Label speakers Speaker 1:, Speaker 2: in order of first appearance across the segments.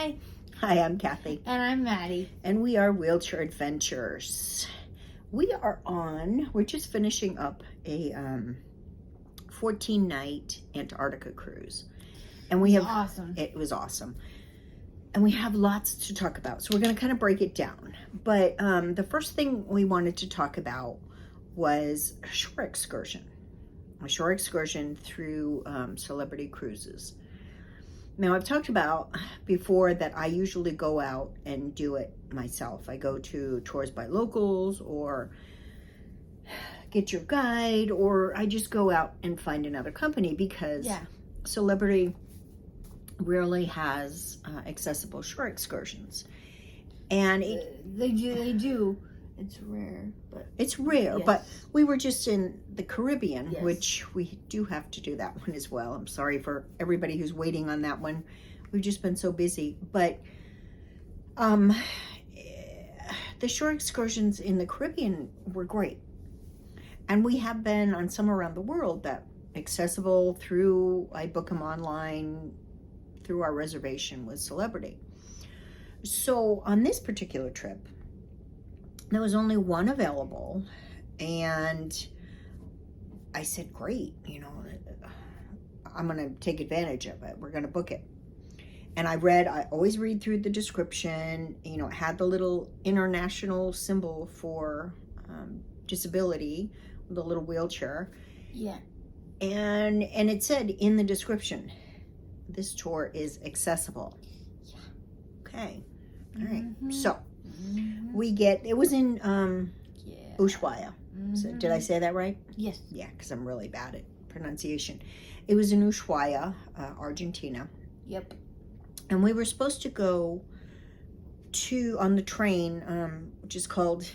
Speaker 1: Hi.
Speaker 2: Hi, I'm Kathy.
Speaker 1: And I'm Maddie.
Speaker 2: And we are Wheelchair Adventures. We're just finishing up a 14-night Antarctica cruise. And
Speaker 1: Awesome.
Speaker 2: It was awesome. And we have lots to talk about. So we're going to kind of break it down. But the first thing we wanted to talk about was a shore excursion. A shore excursion through Celebrity Cruises. Now, I've talked about before that I usually go out and do it myself. I go to tours by locals or get your guide, or I just go out and find another company because Celebrity rarely has accessible shore excursions. And
Speaker 1: they do. It's rare, but
Speaker 2: it's rare.
Speaker 1: Yes.
Speaker 2: But we were just in the Caribbean,
Speaker 1: Yes.
Speaker 2: which we do have to do that one as well. I'm sorry for everybody who's waiting on that one. We've just been so busy. But the shore excursions in the Caribbean were great, and we have been on some around the world that accessible through. I book them online through our reservation with Celebrity. So on this particular trip, there was only one available, and I said, great, I'm going to take advantage of it. We're going to book it. And I always read through the description, it had the little international symbol for disability, the little wheelchair.
Speaker 1: Yeah.
Speaker 2: And it said in the description, this tour is accessible.
Speaker 1: Yeah.
Speaker 2: Okay. All right.
Speaker 1: Mm-hmm.
Speaker 2: So it was in Ushuaia.
Speaker 1: Mm-hmm.
Speaker 2: So, did I say that right?
Speaker 1: Yes.
Speaker 2: Yeah, because I'm really bad at pronunciation. It was in Ushuaia, Argentina.
Speaker 1: Yep.
Speaker 2: And we were supposed to go on the train, which is called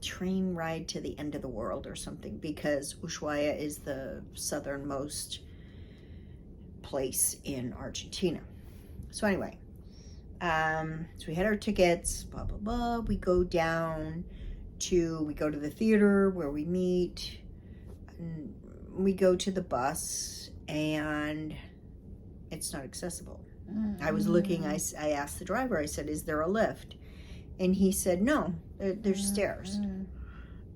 Speaker 2: Train Ride to the End of the World or something, because Ushuaia is the southernmost place in Argentina. So anyway, so we had our tickets, blah, blah, blah. We go to the theater where we meet, and we go to the bus, and it's not accessible. I was looking, I asked the driver, I said, is there a lift? And he said, no, there's stairs.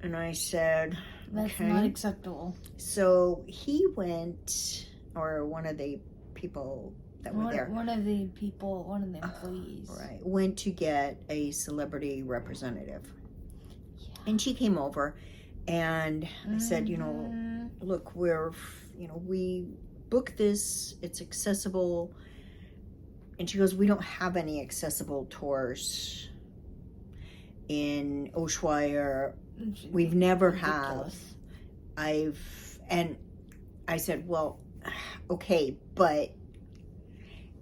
Speaker 2: And I said,
Speaker 1: that's
Speaker 2: okay.
Speaker 1: not acceptable.
Speaker 2: So he went, or one of the people that were there.
Speaker 1: One of the employees.
Speaker 2: Right, went to get a Celebrity representative.
Speaker 1: Yeah.
Speaker 2: And she came over, and I said, look, we booked this, it's accessible. And she goes, we don't have any accessible tours in Ushuaia. We've never have. And I said, well, okay, but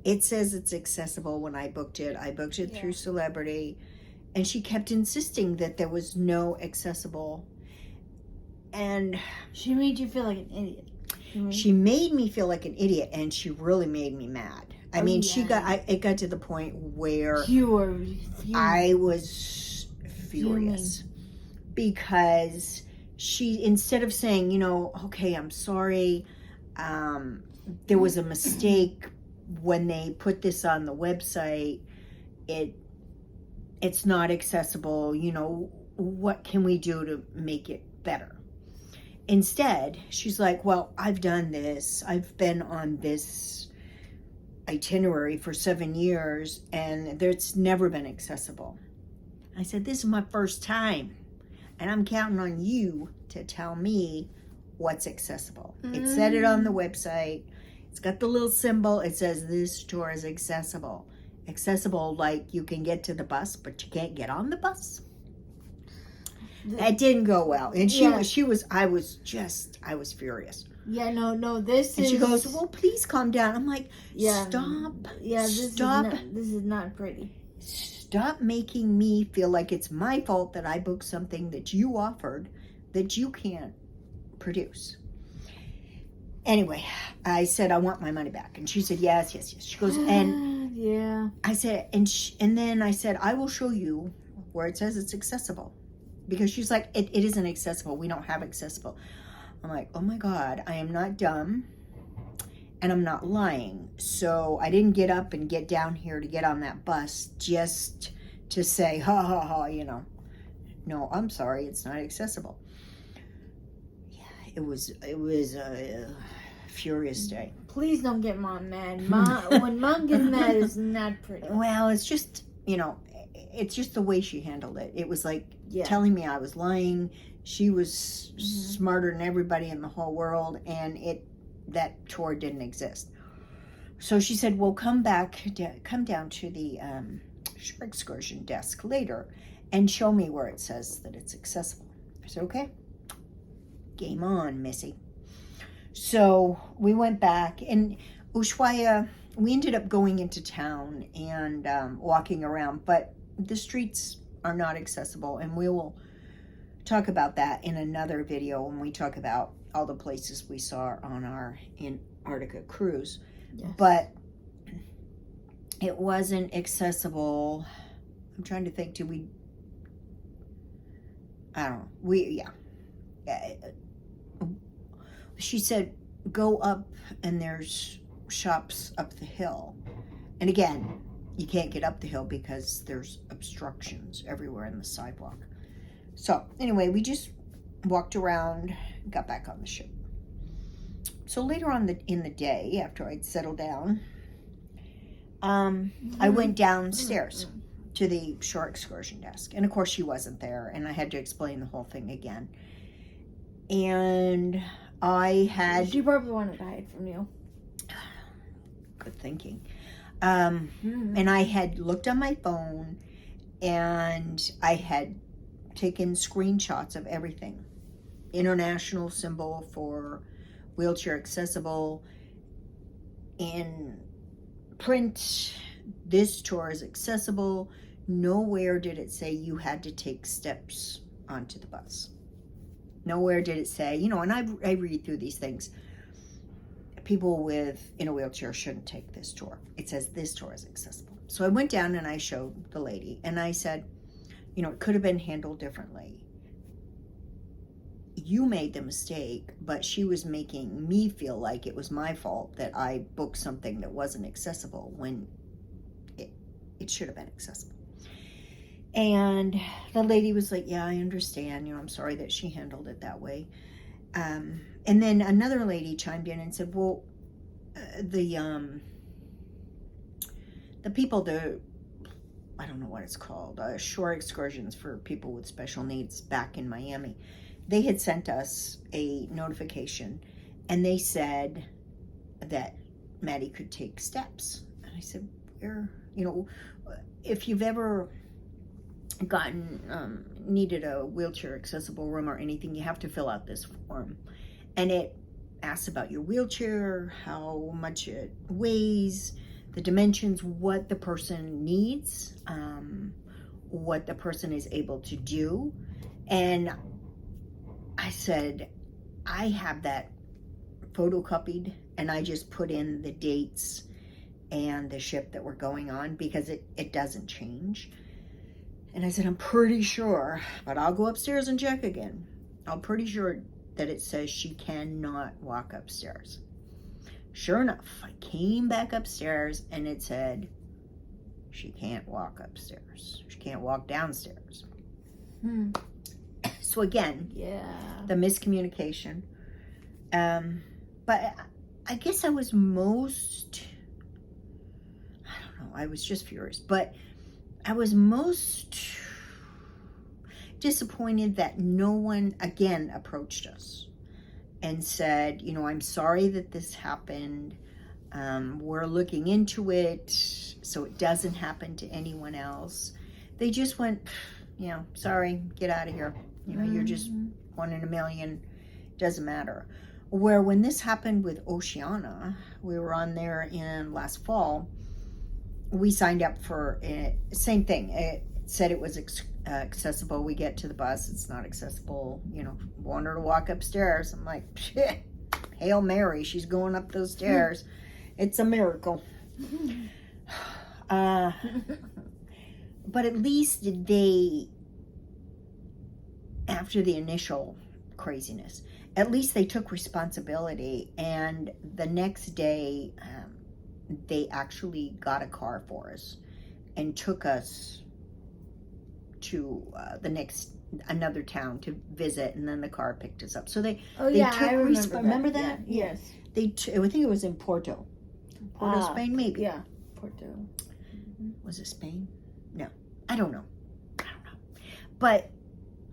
Speaker 2: it says it's accessible when I booked it. I booked it through Celebrity. And she kept insisting that there was no accessible. And
Speaker 1: she made you feel like an idiot.
Speaker 2: She made me feel like an idiot, and she really made me mad. I mean, it got to the point where I was furious because she, instead of saying, okay, I'm sorry, there was a mistake when they put this on the website, it's not accessible, what can we do to make it better? Instead, she's like, well, I've done this. I've been on this itinerary for 7 years, and it's never been accessible. I said, this is my first time, and I'm counting on you to tell me what's accessible. It said it on the website. It's got the little symbol. It says this tour is accessible. Accessible, like you can get to the bus, but you can't get on the bus. It didn't go well, and I was furious.
Speaker 1: Yeah, no,
Speaker 2: and she goes, well, please calm down. I'm like, stop.
Speaker 1: Yeah,
Speaker 2: stop.
Speaker 1: This is not pretty.
Speaker 2: Stop making me feel like it's my fault that I booked something that you offered that you can't produce. Anyway, I said, I want my money back. And she said, yes. She goes, and I said, and then I said, I will show you where it says it's accessible. Because she's like, it isn't accessible. We don't have accessible. I'm like, oh my God, I am not dumb. And I'm not lying. So I didn't get up and get down here to get on that bus just to say, ha ha ha, you know. No, I'm sorry, it's not accessible. Yeah, it was a furious day.
Speaker 1: Please don't get Mom mad. When Mom gets mad, it's not pretty.
Speaker 2: Well, it's just, you know, it's just the way she handled it. It was like telling me I was lying. She was smarter than everybody in the whole world, and that tour didn't exist. So she said, well, come down to the shore excursion desk later and show me where it says that it's accessible. I said, okay, game on, Missy. So we went back, and Ushuaia, we ended up going into town and walking around, but the streets are not accessible, and we will talk about that in another video when we talk about all the places we saw on our Antarctica cruise.
Speaker 1: Yes.
Speaker 2: But it wasn't accessible. I'm trying to think, I don't know. She said, go up and there's shops up the hill. And again, you can't get up the hill because there's obstructions everywhere in the sidewalk. So anyway, we just walked around, got back on the ship. So later on in the day, after I'd settled down, I went downstairs to the shore excursion desk. And of course she wasn't there, and I had to explain the whole thing again. And she
Speaker 1: probably wanted to hide from you.
Speaker 2: Good thinking. And I had looked on my phone, and I had taken screenshots of everything. International symbol for wheelchair accessible. In print, this tour is accessible. Nowhere did it say you had to take steps onto the bus. Nowhere did it say, you know, and I read through these things. People in a wheelchair shouldn't take this tour. It says this tour is accessible. So I went down and I showed the lady, and I said, you know, it could have been handled differently. You made the mistake, but she was making me feel like it was my fault that I booked something that wasn't accessible when it should have been accessible. And the lady was like, yeah, I understand. You know, I'm sorry that she handled it that way. And then another lady chimed in and said, well, the people, I don't know what it's called, shore excursions for people with special needs back in Miami, they had sent us a notification, and they said that Maddie could take steps. And I said, where, you know, if you've ever needed a wheelchair accessible room or anything, you have to fill out this form, and it asks about your wheelchair, how much it weighs, the dimensions, what the person needs, what the person is able to do. And I said, I have that photocopied, and I just put in the dates and the ship that we're going on, because it doesn't change. And I said, I'm pretty sure, but I'll go upstairs and check again. I'm pretty sure that it says she cannot walk upstairs. Sure enough, I came back upstairs, and it said she can't walk upstairs. She can't walk downstairs. So again, the miscommunication. But I guess I was I was just furious, but I was most disappointed that no one again approached us and said, you know, I'm sorry that this happened. We're looking into it so it doesn't happen to anyone else. They just went, you know, sorry, get out of here. You know, you're just one in a million. Doesn't matter. Where when this happened with Oceana, we were on there in last fall. We signed up for it. Same thing. It said it was accessible. We get to the bus, it's not accessible. You know, want her to walk upstairs. I'm like, Hail Mary, she's going up those stairs. It's a miracle. But at least they, after the initial craziness, at least they took responsibility. And the next day, they actually got a car for us and took us to another town to visit, and then the car picked us up. So they took
Speaker 1: I remember that.
Speaker 2: Remember that?
Speaker 1: Yeah. Yes.
Speaker 2: I think it was in Porto, Spain, maybe.
Speaker 1: Yeah, Porto.
Speaker 2: Was it Spain? No, I don't know. But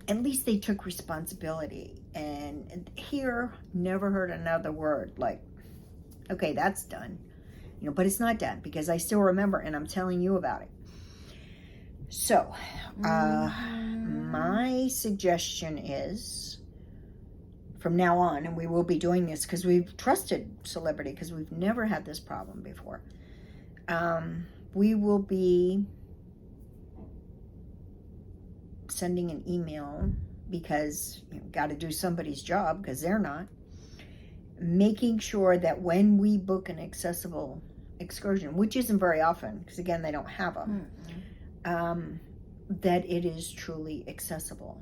Speaker 2: at least they took responsibility. And here, never heard another word like, okay, that's done. But it's not done, because I still remember, and I'm telling you about it. So, my suggestion is, from now on, and we will be doing this because we've trusted Celebrity, because we've never had this problem before. We will be sending an email, because got to do somebody's job, because they're not. Making sure that when we book an accessible excursion, which isn't very often, because again, they don't have them, that it is truly accessible.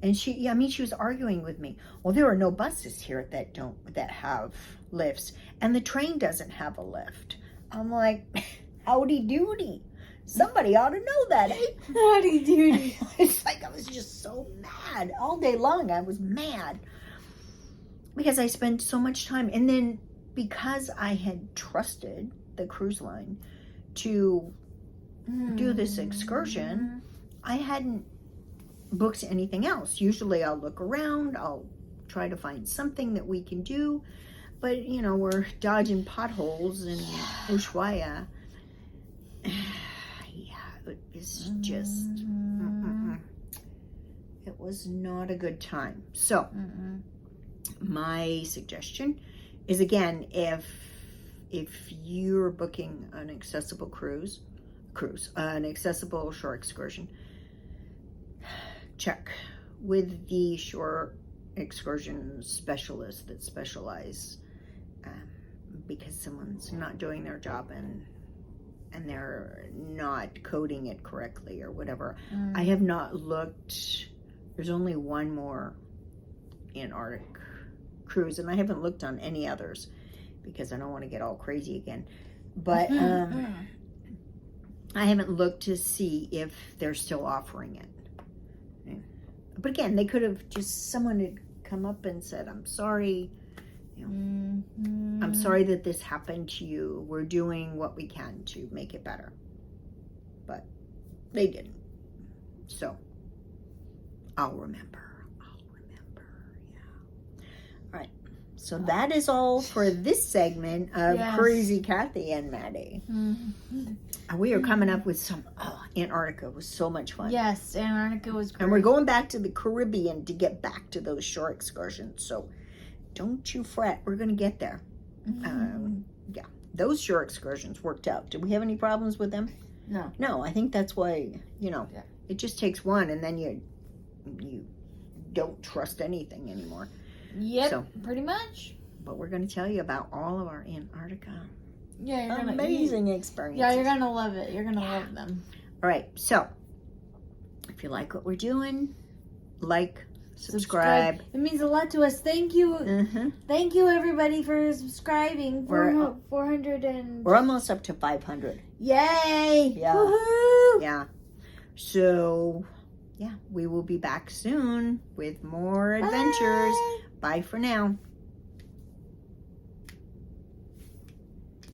Speaker 2: And she was arguing with me. Well, there are no buses here that have lifts, and the train doesn't have a lift. I'm like, howdy doody. Somebody ought to know that, eh?
Speaker 1: Howdy doody.
Speaker 2: It's like I was just so mad all day long. I was mad because I spent so much time, and then because I had trusted the cruise line to do this excursion, I hadn't booked anything else. Usually I'll look around, I'll try to find something that we can do, but we're dodging potholes in Ushuaia. It's just it was not a good time. So my suggestion is, again, if you're booking an accessible an accessible shore excursion, check with the shore excursion specialists that specialize, because someone's not doing their job and they're not coding it correctly or whatever. I have not looked. There's only one more Antarctic cruise, and I haven't looked on any others because I don't want to get all crazy again. But I haven't looked to see if they're still offering it. But again, they could have someone had come up and said, I'm sorry. I'm sorry that this happened to you. We're doing what we can to make it better. But they didn't. So, I'll remember. Yeah. All right. So that is all for this segment of Crazy Kathy and Maddie. We are coming up with some... Antarctica was so much fun.
Speaker 1: Yes, Antarctica was great.
Speaker 2: And we're going back to the Caribbean to get back to those shore excursions. So, don't you fret. We're going to get there. Those shore excursions worked out. Did we have any problems with them? No, I think that's why, it just takes one, and then you don't trust anything anymore.
Speaker 1: Yep, so, pretty much.
Speaker 2: But we're going to tell you about all of our Antarctica
Speaker 1: amazing
Speaker 2: experiences.
Speaker 1: Yeah, you're going to love it. You're going to love them.
Speaker 2: All right, so if you like what we're doing, subscribe.
Speaker 1: It means a lot to us. Thank you. Thank you, everybody, for subscribing.
Speaker 2: We're
Speaker 1: 400 and...
Speaker 2: We're almost up to 500.
Speaker 1: Yay!
Speaker 2: Yeah.
Speaker 1: Woohoo!
Speaker 2: Yeah. So, we will be back soon with more adventures. Bye for now.